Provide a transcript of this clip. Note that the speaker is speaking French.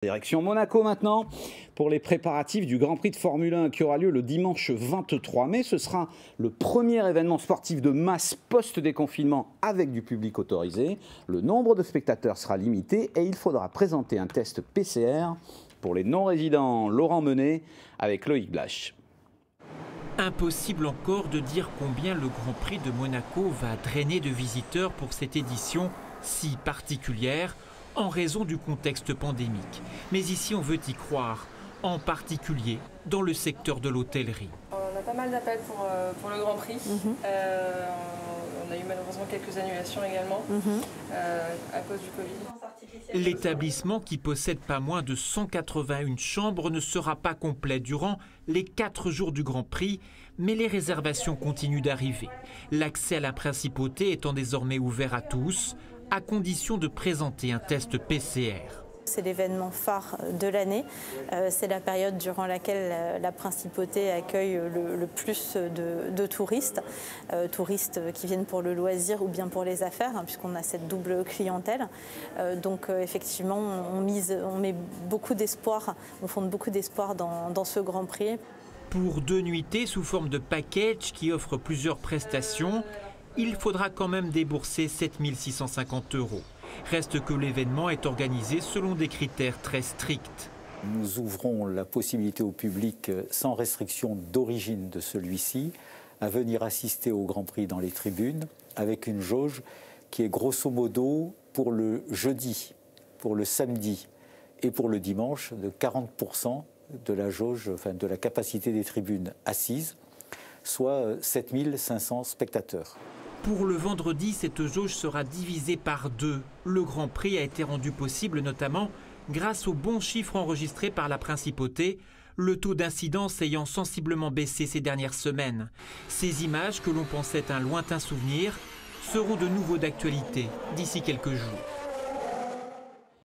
Direction Monaco maintenant, pour les préparatifs du Grand Prix de Formule 1 qui aura lieu le dimanche 23 mai. Ce sera le premier événement sportif de masse post-déconfinement avec du public autorisé. Le nombre de spectateurs sera limité et il faudra présenter un test PCR pour les non-résidents. Laurent Menet avec Loïc Blache. Impossible encore de dire combien le Grand Prix de Monaco va drainer de visiteurs pour cette édition si particulière en raison du contexte pandémique. Mais ici, on veut y croire, en particulier dans le secteur de l'hôtellerie. On a pas mal d'appels pour le Grand Prix. On a eu malheureusement quelques annulations également à cause du Covid. L'établissement, qui possède pas moins de 181 chambres, ne sera pas complet durant les 4 jours du Grand Prix, mais les réservations continuent d'arriver. L'accès à la principauté étant désormais ouvert à tous, à condition de présenter un test PCR. C'est l'événement phare de l'année. C'est la période durant laquelle la principauté accueille le plus de touristes. Touristes qui viennent pour le loisir ou bien pour les affaires, puisqu'on a cette double clientèle. Donc effectivement, on met beaucoup d'espoir, on fonde beaucoup d'espoir dans ce Grand Prix. Pour 2 nuitées sous forme de package qui offre plusieurs prestations, il faudra quand même débourser 7 650 €. Reste que l'événement est organisé selon des critères très stricts. Nous ouvrons la possibilité au public, sans restriction d'origine de celui-ci, à venir assister au Grand Prix dans les tribunes, avec une jauge qui est grosso modo pour le jeudi, pour le samedi et pour le dimanche de 40% de la jauge, enfin de la capacité des tribunes assises, soit 7 500 spectateurs. Pour le vendredi, cette jauge sera divisée par 2. Le Grand Prix a été rendu possible notamment grâce aux bons chiffres enregistrés par la principauté, le taux d'incidence ayant sensiblement baissé ces dernières semaines. Ces images, que l'on pensait un lointain souvenir, seront de nouveau d'actualité d'ici quelques jours.